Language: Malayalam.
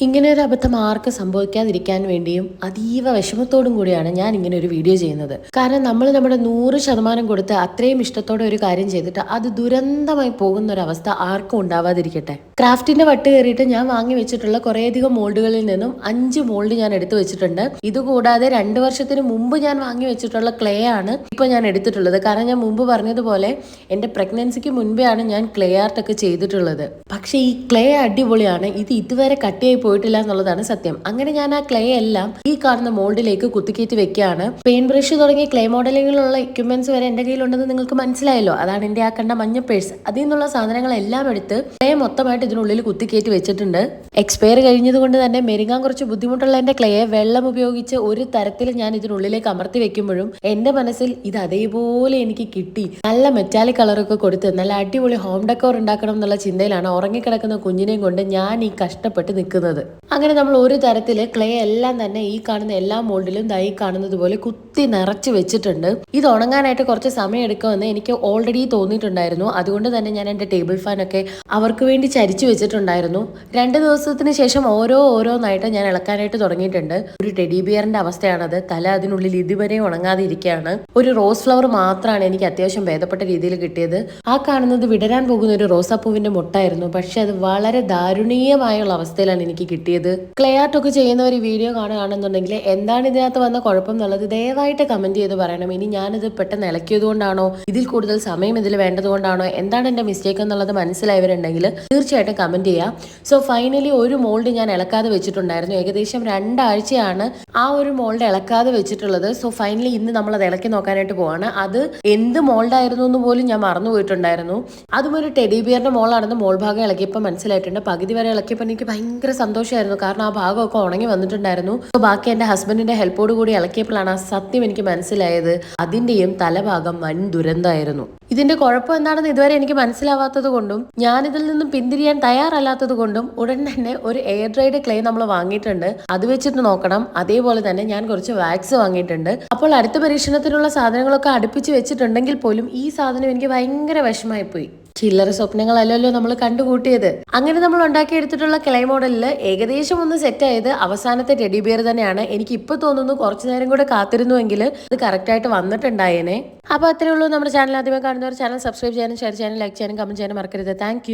ഇങ്ങനെ ഒരു അബദ്ധം ആർക്ക് സംഭവിക്കാതിരിക്കാൻ വേണ്ടിയും അതീവ വിഷമത്തോടും കൂടിയാണ് ഞാൻ ഇങ്ങനെ ഒരു വീഡിയോ ചെയ്യുന്നത്. കാരണം നമ്മൾ നമ്മുടെ 100% കൊടുത്ത് അത്രയും ഇഷ്ടത്തോടെ ഒരു കാര്യം ചെയ്തിട്ട് അത് ദുരന്തമായി പോകുന്ന ഒരു അവസ്ഥ ആർക്കും ഉണ്ടാവാതിരിക്കട്ടെ. ക്രാഫ്റ്റിന്റെ വട്ട് കയറിയിട്ട് ഞാൻ വാങ്ങി വെച്ചിട്ടുള്ള കുറേയധികം മോൾഡുകളിൽ നിന്നും 5 മോൾഡ് ഞാൻ എടുത്തു വെച്ചിട്ടുണ്ട്. ഇതുകൂടാതെ 2 വർഷത്തിന് മുമ്പ് ഞാൻ വാങ്ങി വെച്ചിട്ടുള്ള ക്ലേ ആണ് ഇപ്പൊ ഞാൻ എടുത്തിട്ടുള്ളത്. കാരണം ഞാൻ മുമ്പ് പറഞ്ഞതുപോലെ എന്റെ പ്രഗ്നൻസിക്ക് മുൻപേ ആണ് ഞാൻ ക്ലേ ആർട്ട് ഒക്കെ ചെയ്തിട്ടുള്ളത്. പക്ഷെ ഈ ക്ലേ അടിപൊളിയാണ്. ഇത് ഇതുവരെ കട്ടിയായി പോയിട്ടില്ല എന്നുള്ളതാണ് സത്യം. അങ്ങനെ ഞാൻ ആ ക്ലേ എല്ലാം ഈ കാണുന്ന മോൾഡിലേക്ക് കുത്തിക്കയറ്റി വെക്കുകയാണ്. പെയിന്റ് ബ്രഷ് തുടങ്ങിയ ക്ലേ മോഡലിങ്ങിലുള്ള എക്യുപ്മെന്റ്സ് വരെ എന്റെ കയ്യിലുണ്ടെന്ന് നിങ്ങൾക്ക് മനസ്സിലായല്ലോ. അതാണ് എന്റെ ആ കണ്ട മഞ്ഞ പേഴ്സ്. അതിൽ നിന്നുള്ള സാധനങ്ങളെല്ലാം എടുത്ത് ക്ലേ മൊത്തമായിട്ട് ഇതിനുള്ളിൽ കുത്തിക്കയറ്റി വെച്ചിട്ടുണ്ട്. എക്സ്പയർ കഴിഞ്ഞത് കൊണ്ട് തന്നെ മെരുങ്ങാൻ കുറച്ച് ബുദ്ധിമുട്ടുള്ള എന്റെ ക്ലേയെ വെള്ളം ഉപയോഗിച്ച് ഒരു തരത്തിൽ ഞാൻ ഇതിനുള്ളിലേക്ക് അമർത്തി വെക്കുമ്പോഴും എന്റെ മനസ്സിൽ ഇത് അതേപോലെ എനിക്ക് കിട്ടി. നല്ല മെറ്റാലിക് കളറൊക്കെ കൊടുത്ത് നല്ല അടിപൊളി ഹോം ഡെക്കോർ ഉണ്ടാക്കണം എന്നുള്ള ചിന്തയിലാണ് ഉറങ്ങിക്കിടക്കുന്ന കുഞ്ഞിനെയും കൊണ്ട് ഞാൻ ഈ കഷ്ടപ്പെട്ട് നിൽക്കുന്നത്. അങ്ങനെ നമ്മൾ ഒരു തരത്തില് ക്ലേ എല്ലാം തന്നെ ഈ കാണുന്ന എല്ലാ മോൾഡിലും ഈ കാണുന്നത് പോലെ കുത്തി നിറച്ച് വെച്ചിട്ടുണ്ട്. ഇത് ഉണങ്ങാനായിട്ട് കുറച്ച് സമയം എടുക്കുമെന്ന് എനിക്ക് ഓൾറെഡി തോന്നിയിട്ടുണ്ടായിരുന്നു. അതുകൊണ്ട് തന്നെ ഞാൻ എന്റെ ടേബിൾ ഫാൻ ഒക്കെ അവർക്ക് വേണ്ടി ചരിച്ചു വെച്ചിട്ടുണ്ടായിരുന്നു. 2 ദിവസത്തിന് ശേഷം ഓരോന്നായിട്ട് ഞാൻ ഇളക്കാനായിട്ട് തുടങ്ങിയിട്ടുണ്ട്. ഒരു ടെഡി ബിയറിന്റെ അവസ്ഥയാണത്. തല അതിനുള്ളിൽ ഇതുവരെ ഉണങ്ങാതെ ഇരിക്കുകയാണ്. ഒരു റോസ് ഫ്ലവർ മാത്രമാണ് എനിക്ക് അത്യാവശ്യം ഭേദപ്പെട്ട രീതിയിൽ കിട്ടിയത്. ആ കാണുന്നത് വിടരാൻ പോകുന്ന ഒരു റോസാപ്പൂവിന്റെ മുട്ടായിരുന്നു. പക്ഷെ അത് വളരെ ദാരുണീയമായുള്ള അവസ്ഥയിലാണ് എനിക്ക് കിട്ടിയത്. ക്ലേ ആർട്ട് ഒക്കെ ചെയ്യുന്നവർ ഈ വീഡിയോ കാണുകയാണെന്നുണ്ടെങ്കിൽ എന്താണ് ഇതിനകത്ത് വന്ന കുഴപ്പം എന്നുള്ളത് ദയവായിട്ട് കമന്റ് ചെയ്ത് പറയണം. ഇനി ഞാനിത് പെട്ടെന്ന് ഇളക്കിയത് കൊണ്ടാണോ, ഇതിൽ കൂടുതൽ സമയം ഇതിൽ വേണ്ടതുകൊണ്ടാണോ, എന്താണ് എന്റെ മിസ്റ്റേക്ക് എന്നുള്ളത് മനസ്സിലായവരുണ്ടെങ്കിൽ തീർച്ചയായിട്ടും കമന്റ് ചെയ്യാം. സോ ഫൈനലി ഒരു മോൾഡ് ഞാൻ ഇളക്കാതെ വെച്ചിട്ടുണ്ടായിരുന്നു. ഏകദേശം 2 ആഴ്ചയാണ് ആ ഒരു മോൾഡ് ഇളക്കാതെ വെച്ചിട്ടുള്ളത്. സോ ഫൈനലി ഇന്ന് നമ്മൾ അത് ഇളക്കി നോക്കാനായിട്ട് പോവാണ്. അത് എന്ത് മോൾഡ് ആയിരുന്നു എന്ന് പോലും ഞാൻ മറന്നു പോയിട്ടുണ്ടായിരുന്നു. അതും ഒരു ടെഡി ബിയറിന്റെ മോളാണെന്ന് മോൾ ഭാഗം ഇളക്കിയപ്പോൾ മനസ്സിലായിട്ടുണ്ട്. പകുതി വരെ ഇളക്കിയപ്പോൾ എനിക്ക് ഭയങ്കര സന്തോഷമായിരുന്നു. കാരണം ആ ഭാഗമൊക്കെ ഉണങ്ങി വന്നിട്ടുണ്ടായിരുന്നു. ബാക്കി എന്റെ ഹസ്ബൻഡിന്റെ ഹെൽപ്പോട് കൂടി ഇളക്കിയപ്പോഴാണ് ആ സത്യം എനിക്ക് മനസ്സിലായത്. അതിന്റെയും തലഭാഗം വൻ ദുരന്തമായിരുന്നു. ഇതിന്റെ കുഴപ്പം എന്താണെന്ന് ഇതുവരെ എനിക്ക് മനസ്സിലാവാത്തത് കൊണ്ടും ഞാനിതിൽ നിന്നും പിന്തിരിയാൻ തയ്യാറല്ലാത്തത് കൊണ്ടും ഉടൻ തന്നെ ഒരു എയർ ഡ്രൈഡ് ക്ലേ നമ്മൾ വാങ്ങിയിട്ടുണ്ട്. അത് വെച്ചിട്ട് നോക്കണം. അതേപോലെ തന്നെ ഞാൻ കുറച്ച് വാക്സ് വാങ്ങിയിട്ടുണ്ട്. അപ്പോൾ അടുത്ത പരീക്ഷണത്തിനുള്ള സാധനങ്ങളൊക്കെ അടുപ്പിച്ച് വെച്ചിട്ടുണ്ടെങ്കിൽ പോലും ഈ സാധനം എനിക്ക് ഭയങ്കര വിഷമായി പോയി. ചില്ലറ സ്വപ്നങ്ങളല്ലല്ലോ നമ്മൾ കണ്ടുകൂട്ടിയത്. അങ്ങനെ നമ്മൾ ഉണ്ടാക്കിയെടുത്തിട്ടുള്ള ക്ലേ മോഡലിൽ ഏകദേശം ഒന്ന് സെറ്റ് ആയത് അവസാനത്തെ ടെഡി ബിയർ തന്നെയാണ്. എനിക്ക് ഇപ്പൊ തോന്നുന്നു കുറച്ചു നേരം കൂടെ കാത്തിരുന്നുവെങ്കിൽ ഇത് കറക്റ്റ് ആയിട്ട് വന്നിട്ടുണ്ടായേനെ. അപ്പൊ അത്രേ ഉള്ളൂ. നമ്മുടെ ചാനൽ ആദ്യമേ കാണുന്നവർ ചാനൽ സബ്സ്ക്രൈബ് ചെയ്യാനും ഷെയർ ചെയ്യാനും ലൈക്ക് ചെയ്യാനും കമന്റ് ചെയ്യാനും മറക്കരുത്. താങ്ക്